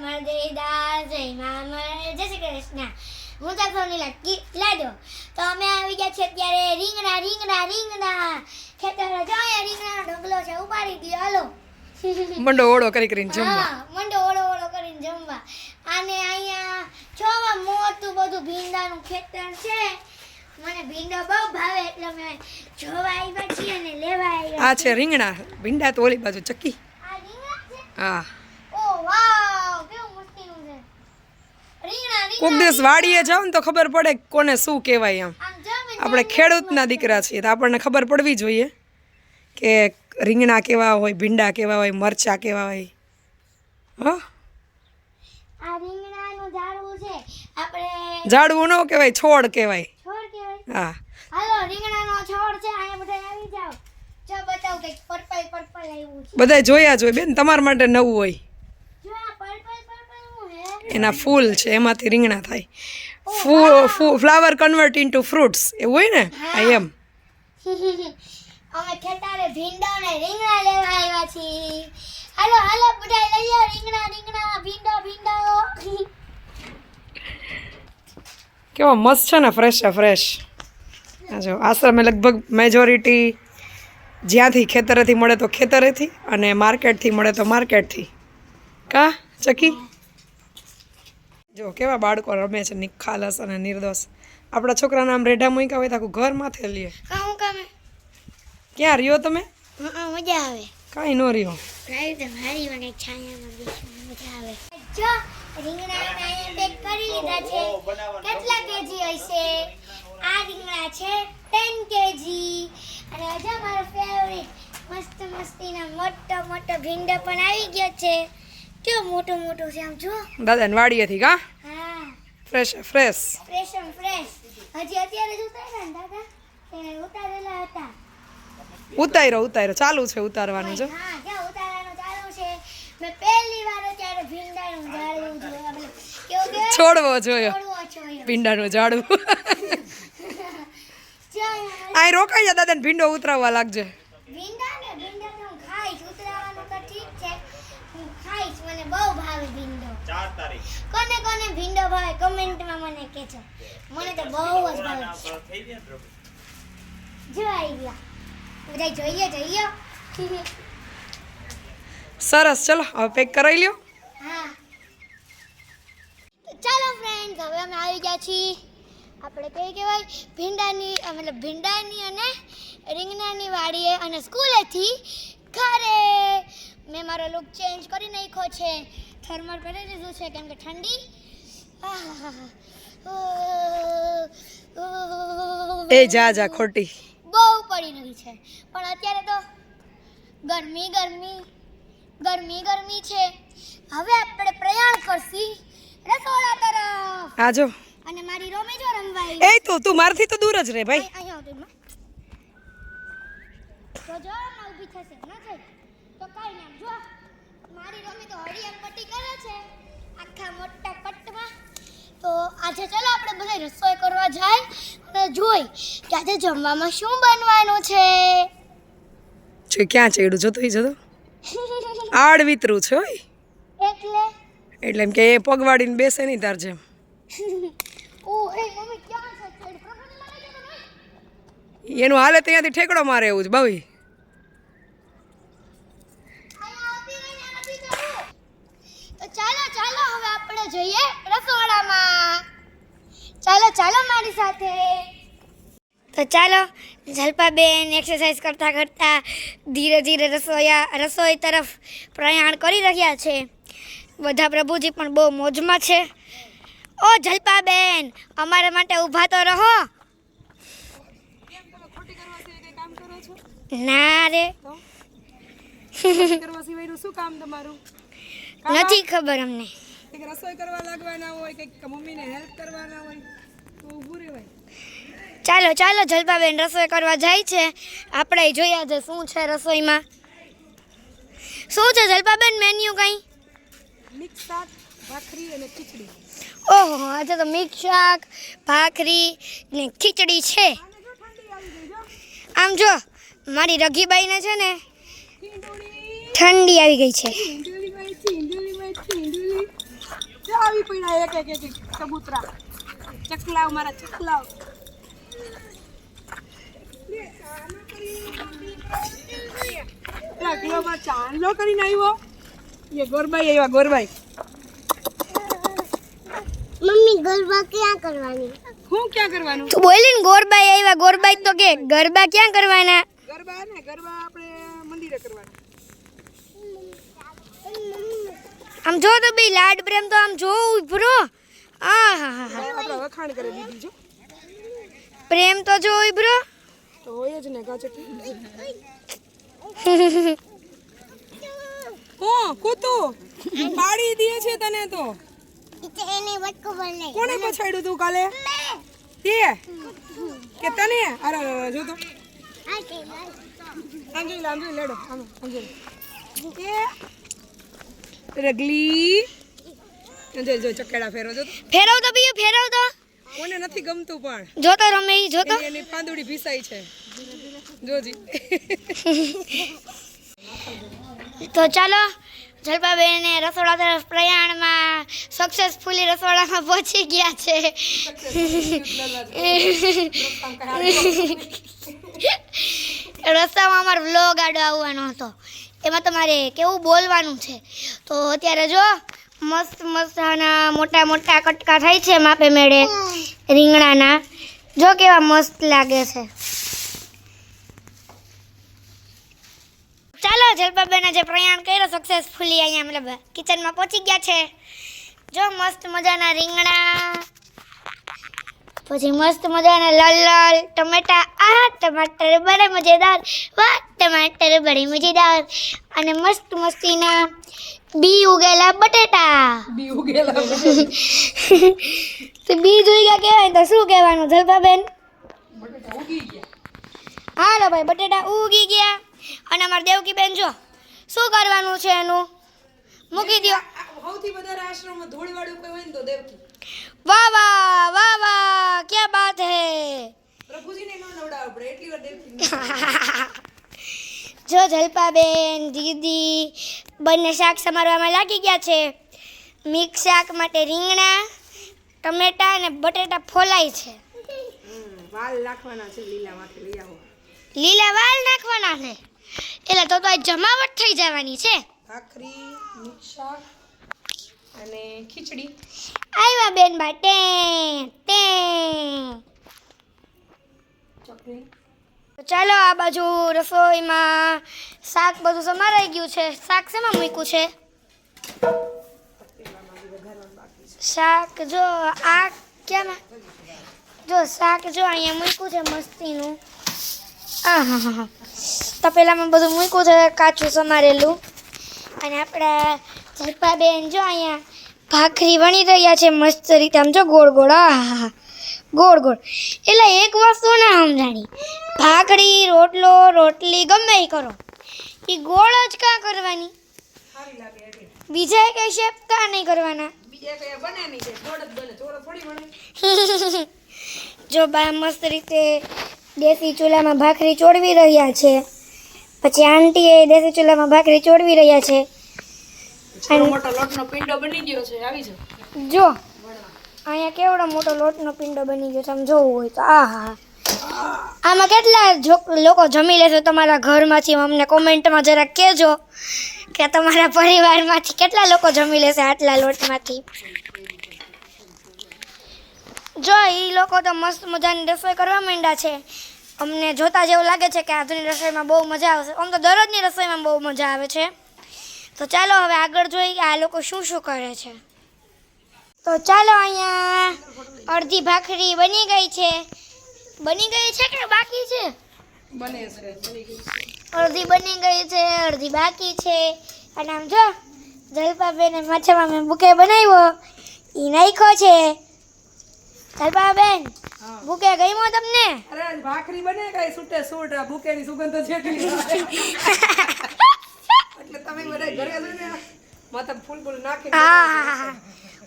મરદેદાર જય મામર જય શ્રી કૃષ્ણ. હું તો સોનીલા લાડો. તો અમે આવી ગયા છે અત્યારે રીંગણા ખેતર જાય રીંગણાનો ઢગલો છે ઉપાડી દીધો. હાલો મંડો ઓળો કરીને જમવા. હા મંડો ઓળો કરીને જમવા. અને અહીંયા જોવા મોટું બધું ભીંડાનું ખેતર છે. મને ભીંડો બહુ ભાવે એટલે મેં જોવા આવ્યા છીએ અને લેવા આવ્યા. આ છે રીંગણા, ભીંડા તો ઓલી બાજુ ચક્કી. આ રીંગણા છે. હા ઓ વાવ કેવું મસ્તીનું છે. રીંગણા કોક દિવસ વાડીએ જાવ ને તો ખબર પડે કોને શું કહેવાય. એમ આમ જમીન આપણે ખેડૂતના દીકરા છીએ તો આપણને ખબર પડવી જોઈએ કે રીંગણા કેવા હોય, ભીંડા કેવા હોય, મરચા કેવા હોય. હા આ રીંગણાનું ઝાડવું છે. આપણે ઝાડવું ન કહેવાય, છોડ કહેવાય. છોડ કહેવાય. હા હાલો રીંગણાનો છોડ છે. અહીંયા બધા આવી જાવ. જો બતાવ કે પર્પલ આવ્યું છે. બધા જોયા જ હોય બેન, તમારા માટે નવું હોય. જો આ પર્પલ હું હે. એના ફૂલ છે, એમાંથી રીંગણા થાય. ફ્લાવર કન્વર્ટ ઇન્ટુ ફ્રૂટ્સ એવું હોય ને. આ એમ અમે ખેતારે ભીંડા ને રીંગણા લેવા આવ્યા છીએ. હાલો બધા લઈ લો રીંગણા ભીંડા. કેવા મસ્ત છે ને, ફ્રેશ. જો આશ્રમે લગભગ મેજોરિટી જ્યાંથી ખેતરેથી મળે તો ખેતરેથી અને માર્કેટથી મળે તો માર્કેટથી. કા ચકી જો કેવા બાળકો રમે છે, નિખાલસ અને નિર્દોષ. આપણા છોકરાના આમ રેઢા મૂક્યા હોય તો આખું ઘર માથે લે. કામે ક્યાં રહ્યો તમે? મજા આવે. કાંઈ ન રહ્યો. મારી મને છાયામાં બેસવાની મજા આવે. જો રીંગણા પેક કરી લીધા છે. કેટલા કેજી હશે? આ રીંગણા છે 10 કેજી. અને હજુ મારો ફેવરિટ મસ્તીના મોટો ભીંડો પણ આવી ગયો છે. કેવો મોટો છે આમ જો. દાદાને વાડીએથી કા? હા ફ્રેશ. ફ્રેશ. હજી અત્યારે જ ઉતાર્યા ને દાદા? એ ઉતારેલા હતા. ઉતાર્યો ચાલુ છે ઉતારવાનું. જો હા જ્યાં ઉતારવાનું ચાલુ છે. મેં પહેલી વાર અત્યારે ભીંડાનું ઝાડવું જોયું. કેવું કે છોડવો જોયો છોડવો જોયો. ભીંડાનું ઝાડવું. આ રોકાઈ જા દાદાને ભીંડો ઉતરાવવા લાગજે. ભીંડા તો હું ખાઈશ. ઉતરાવાનું તો ઠીક છે, હું ખાઈશ. મને બહુ ભાવે ભીંડો. 4 તારીખ કોને ભીંડો ભાવે કમેન્ટમાં મને કહેજો. મને તો બહુ જ ભાવે. જો આવી ગયા બધા. જોઈએ. સરસ, ચલો હવે પેક કરાવી લ્યો. હા તો ચાલો ફ્રેન્ડ્સ, હવે અમે આવી ગયા છીએ આપણે કહેવાય ભીંડાની અને રીંગણાની વાડીએ અને સ્કૂલેથી ઘરે. મેં મારો લુક ચેન્જ કરી નાખ્યો છે. થર્મલ પહેરી લીધું છે કેમ કે ઠંડી એ જા ખોટી બહુ પડી રહી છે. પણ અત્યારે તો ગરમી છે. હવે આપણે પ્રયાણ કરશી રસોડા તરફ. આ જો અને મારી રોમે જો રમવાઈ. એ તું મારથી તો દૂર જ રહે ભાઈ. અહીંયા આવતો માં તો જો ના ઊભી થશે ના થાય તો કાઈ ના. જો મારી રોમે તો હળિયા પટ્ટી કરે છે આખા મોટા પટ્ટમાં. તો આજે ચલો આપણે બધા રસોઈ કરવા જાય અને જોઈ કે આજે જમવામાં શું બનવાનું છે. જો ક્યાં ચડ્યું જતો આડવિતરું છે હોય એટલે એમ કે એ પગવાડીને બેસે નહીં તાર જેમ. ઓ એ મમ્મી ક્યાં છે? ચડ પ્રકૃતિ લાગે છે ભાઈ. એનું હાલે ત્યાંથી ઠેકડો મારે એવું જ બાવી. તો ચાલો હવે આપણે જઈએ રસોડામાં. ચાલો મારી સાથે. તો ચાલો જલ્પાબેન એક્સરસાઇઝ કરતા ધીરે રસોઈ તરફ પ્રયાણ કરી રહ્યા છે. બધા પ્રભુજી પણ બહુ મોજમાં છે. ઓ જલ્પાબેન, અમારા માટે ઊભા તો રહો. ના રે શું કામ તમારું? નથી ખબર અમને. રસોઈ કરવા લાગવાના હોય કે મમ્મીને હેલ્પ કરવાના હોય તો ઊભું રહેવાય. ચાલો જલ્પાબેન રસોઈ કરવા જાય છે. આપણે જોયા છે શું છે રસોઈમાં. શું છે જલ્પાબેન મેન્યુ કંઈ? મિક્સ શાક, ભાખરી અને ખીચડી. ઓહો, આજે તો મિક્સ શાક, ભાખરી ને ખીચડી છે. આમ જો મારી રઘીબાઈને છે ને ઠંડી આવી ગઈ છે. નથી પડ્યા એક એક એક કબૂતરા ચકલાવ મારા ચકલાવ કિલોમાં ચાંદલો કરીને આવ્યો એ ગોરબાઈ આવ્યા ગોરબાઈ મમ્મી ગરબા ક્યાં કરવાની હું ક્યાં કરવાનું તું બોલી ને ગોરબાઈ આવ્યા ગોરબાઈ તો કે ગરબા ક્યાં કરવાના ગરબા આપણે મંદિરે કરવાના આમ જો તો બી લાડ પ્રેમ તો આમ જો ઉભરો આ હા હા હા આપણે વખાણ કરે દીદી જો પ્રેમ તો જો ઉભરો તો હોય જ ને કાચટી હું કૂતું પાડી દે છે તને તો એને વટકો બોલે કોને પછાડ્યું તું કાલે તે કે તને અરે જો તો આંજી લેડો આંજી એ રગલી અંજલ જો ચકેડા ફેરો જો ફેરવ તો બીયો ફેરવ તો કોને નથી ગમતું પણ જો તો રમે ઈ જો તો એની પાંદુડી ભીસાઈ છે જોજી તો ચાલો જલપાબેન રસોડા તરફ પ્રયાણમાં સક્સેસફુલી રસોડામાં પહોંચી ગયા છે રસ્તામાં અમારો વ્લોગ આડો આવવાનો હતો એમાં તમારે કેવું બોલવાનું છે તો અત્યારે જો મસ્ત મસ્તના મોટા મોટા કટકા થાય છે માપે મેળે રીંગણાના જો કેવા મસ્ત લાગે છે ચાલો જલપાબેને જે પ્રયાણ કર્યો સક્સેસફુલી અહીંયા મતલબ કિચનમાં પહોંચી ગયા છે જો મસ્ત મજાના રીંગણા પછી મસ્ત મજાના લાલ લાલ ટમેટા આ ટમાટર બડે મજેદાર વાહ ટમાટર બડે મજેદાર અને મસ્ત મસ્તીના બી ઉગેલા બટેટા તો બી જોઈ ગયા કહેવાય તો શું કહેવાનું જલપાબેન બટેટા ઉગી ગયા હાલો ભાઈ બટેટા ઉગી ગયા અને અમારા દેવકીબેન જો શું કરવાનું છે એનું મૂકી દો સૌથી વધારે આશ્રમમાં ધૂળવાળું કોઈ હોય ને તો દેવકી વાહ વાહ વાહ વાહ ક્યા બાત હે પ્રભુજીને ન નવડાવ પડે એટલી વાર દેવકી જો જલપાબેન દીદી બંને શાક સમારવામાં લાગી ગયા છે મિક્સ શાક માટે રીંગણા ટમેટા અને બટેટા ફોલાય છે વાલ નાખવાના છે લીલામાંથી લઈ આવો લીલા વાલ નાખવાના છે એટલે તો આ જમાવટ થઈ જવાની છે ભાખરી મિક્સ શાક અને ખીચડી આવ્યા બેન બાટે તે ચટણી ચાલો આ બાજુ રસોઈમાં શાક બધું સમારાઈ ગયું છે શાક શેમાં મૂક્યું છે શાક જો આ ક્યાંમાં જો શાક જો અહીંયા મૂક્યું છે મસ્તીનું હા હા હા હા તપેલામાં બધું મૂક્યું છે કાચું સમારેલું અને આપણા જલપાબેન જો અહીંયા ભાખરી વણી રહ્યા છે મસ્ત રીતે આમ જો ગોળ ગોળ હા ગોળ ગોળ એટલે એક વસ્તુ ના સમજાણી ભાખરી રોટલો રોટલી ગમે એ કરો એ ગોળ જ કાં કરવાની સારી લાગે એટલે બીજા કઈ શેપ કાં નહીં કરવાના બીજા કઈ બને નહીં છે થોડ જ બને થોડો થોડી બને જો બા મસ્ત રીતે દેશી ચૂલામાં ભાખરી ચોળવી રહ્યા છે પછી આંટીએ દેશી ચૂલામાં ભાખરી ચોળવી રહ્યા છે થોડો મોટો લોટનો પિંડો બની ગયો છે આવી જાવ જો અહીંયા કેવડો મોટો લોટનો પિંડો બની ગયો છે આમ જોવું હોય તો આ હા આમાં કેટલા લોકો જમી લેશે તમારા ઘરમાંથી અમને કોમેન્ટમાં જરાક કહેજો કે તમારા પરિવારમાંથી કેટલા લોકો જમી લેશે આટલા લોટમાંથી જો એ લોકો તો મસ્ત મજાની રસોઈ કરવા માંડ્યા છે અમને જોતા જેવું લાગે છે કે આજની રસોઈમાં બહુ મજા આવશે આમ તો દરરોજની રસોઈમાં બહુ મજા આવે છે તો ચાલો હવે આગળ જોઈએ કે આ લોકો શું શું કરે છે તો ચાલો અહીંયા અડધી ભાખરી બની ગઈ છે કે બાકી છે બને છે અડધી બની ગઈ છે અડધી બાકી છે અને આમ જો જલપાબેને માછામાં મેં બુકે બનાવ્યો એ નાખ્યો છે જલપાબેન બુકે ગમ્યો તમને અરે ભાખરી બને ગઈ છૂટે છૂટ આ બુકેની સુગંધ જેટલી એટલે તમે બધા ઘરે જઈને માથા ફૂલ ફૂલ નાખીને હા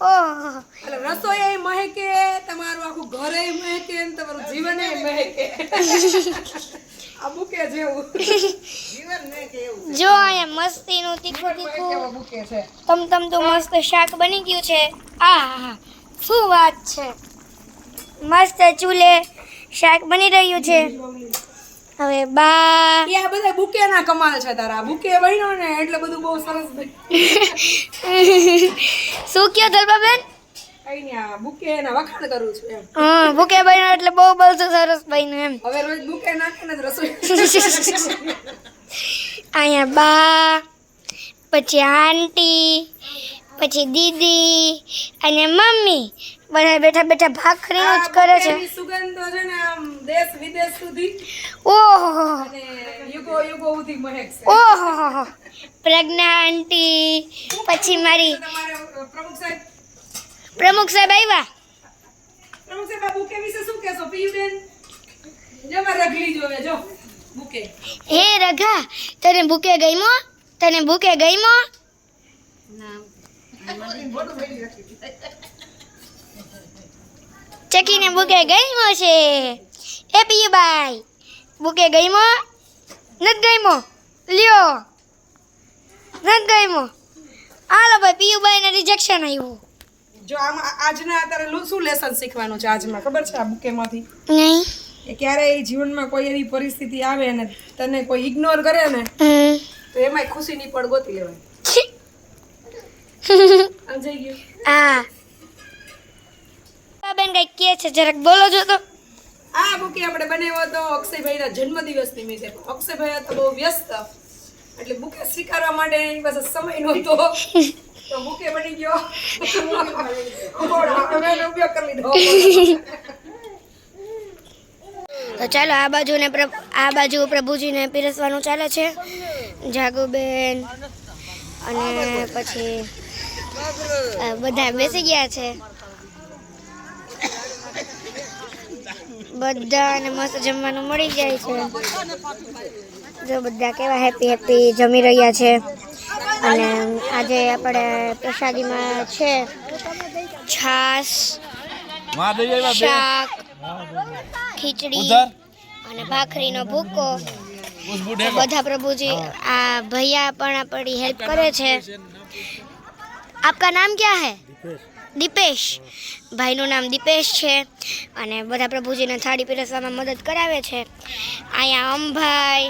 ઓહ એટલે રસોઈ મહેકે તમારું આખું ઘરે મહેકે ને તમારું જીવન મહેકે આ બુકે જેવું જો અહીંયા મસ્તીનું તીખું તીખું કેવો બુકે છે તમ તો મસ્ત શાક બની ગયું છે. આ શું વાત છે, મસ્ત ચૂલે શાક બની રહ્યું છે. હવે બા એ આ બધા બુકે ના કમાલ છે તારા. બુકે બન્યો ને એટલે બધું બહુ સરસ બન્યું. શું કયો ધર્માબેન? કઈ નઈ, આ બુકે ના વખાણ કરું છું એમ. હા, બુકે બન્યો એટલે બહુ સરસ બન્યું એમ. હવે રોજ બુકે નાખીને જ રસોઈ. અહીંયા બા, પછી આંટી, પછી દીદી અને મમ્મી બધા બેઠા બેઠા ભાખરીનું જ કરે છે. બુકેની સુગંધ તો છે ને આમ દેશ વિદેશ સુધી ઓહો અને યુગો યુગો સુધી મહેક છે. ઓહો, પ્રજ્ઞા આંટી, પછી મારી તમારે પ્રમુખ સાહેબ આવ્યા. પ્રમુખ સાહેબ આ બુકે વિશે શું કહેશો પિયુબેન? જમા રગલી જોવે જો બુકે. હે રઘા, તને બુકે ગમ્યો? તને બુકે ગમ્યો? ચકીને બુકે ગમ્યો છે. એ પિયુભાઈ, બુકે ગમ્યો? નથી ગમ્યો? લ્યો, નથી ગમ્યો. હાલો ભાઈ, પિયુભાઈને રિજેક્શન આવ્યું. જો આમાં આજના અત્યારે શું લેસન શીખવાનું છે આજમાં ખબર છે આ બુકેમાંથી? નહીં. કે ક્યારેય જીવનમાં કોઈ એવી પરિસ્થિતિ આવે ને તને કોઈ ઇગ્નોર કરે ને તો એમાંય ખુશીની પળ ગોતી લેવાય. સમજાઈ ગયું? હા. બેન કઈ કે છે જરાક બોલો જો તો. આ બુકે આપણે બનાવ્યો તો અક્ષયભાઈના જન્મદિવસ નિમિત્તે. અક્ષયભાઈ તો બહુ વ્યસ્ત એટલે બુકે સ્વીકારવા માટે એની પાસે સમય નહોતો તો બુકે બની ગયો. એનો ઉપયોગ કરી લીધો. તો ચાલો આ બાજુ પ્રભુજીને પીરસવાનું ચાલે છે. જાગુબેન અને પછી બધા બેસી ગયા છે. બધાને મસ્ત જમવાનું મળી જાય છે. જો બધા કેવા હેપી જમી રહ્યા છે. અને આજે આપણે પ્રસાદીમાં છે છાશ, શાક, ખીચડી અને ભાખરીનો ભૂકો. બધા પ્રભુજી આ ભૈયા પણ આપણી હેલ્પ કરે છે. આપકા નામ ક્યા હૈ? દીપેશ. ભાઈનું નામ દીપેશ છે અને બધા પ્રભુજીને થાળી પીરસવામાં મદદ કરાવે છે. અહીંયા અંભાઈ.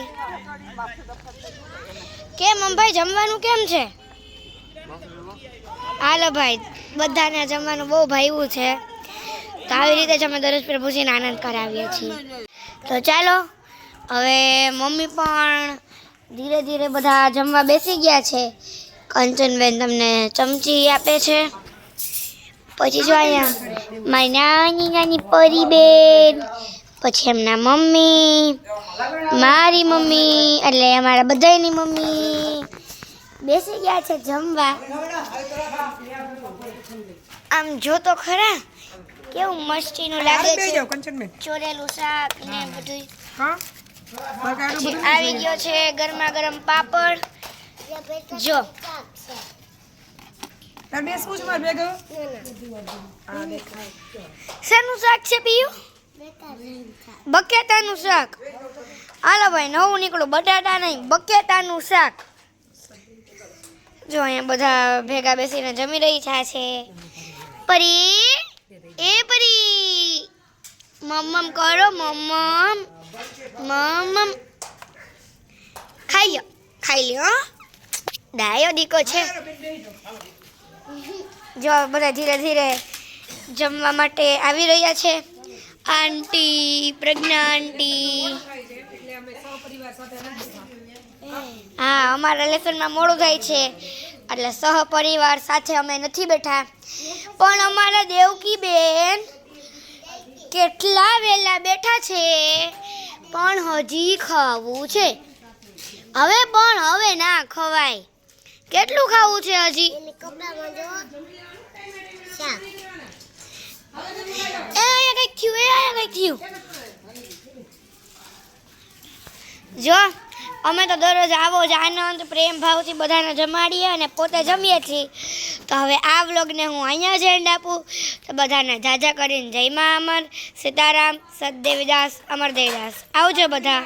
કેમ અંભાઈ, જમવાનું કેમ છે? હાલો ભાઈ, બધાને જમવાનું બહુ ભાવ્યું છે. તો આવી રીતે જ અમે દરરોજ પ્રભુજીને આનંદ કરાવીએ છીએ. તો ચાલો હવે મમ્મી પણ ધીરે ધીરે બધા જમવા બેસી ગયા છે. કંચનબેન તમને ચમચી આપે છે. પછી જો અહીંયા મારી નાની પરીબેન, પછી એમના મમ્મી, મારી મમ્મી એટલે અમારા બધાની મમ્મી બેસી ગયા છે જમવા. આમ જો તો ખરા કેવું મસ્તીનું લાગે છે. ચોરેલું શાક ને બધું. પછી આવી ગયો છે ગરમા ગરમ પાપડ. જો શેનું શાક છે પીયું? બકેટાનું શાક. હાલો ભાઈ, નવું નીકળું. બટાટા નહીં, બકેટાનું શાક. જો અહીંયા બધા ભેગા બેસીને જમી રહી છે. પરી, એ પરી, મમ્મમ કરો, મમ્મમ. ખાઈ લ્યો. ડાયો દીકો છે. જો બધા ધીરે ધીરે જમવા માટે આવી રહ્યા છે. આંટી, પ્રજ્ઞા આંટી. હા, અમારા લેસનમાં મોડું થાય છે એટલે સહપરિવાર સાથે અમે નથી બેઠા. પણ અમારા દેવકી બેન કેટલા વહેલા બેઠા છે પણ હજી ખાવું છે. હવે ના ખવાય. કેટલું ખાવું છે હજી? અહીંયા કંઈક થયું. જો અમે તો દરરોજ આવો જ આનંદ પ્રેમ ભાવથી બધાને જમાડીએ અને પોતે જમીએ છીએ. તો હવે આ વ્લોગને હું અહીંયા જ એન્ડ આપું. તો બધાને જાજા કરીને જય મા અમર, સીતારામ, સતદેવીદાસ, અમરદેવીદાસ. આવજો બધા.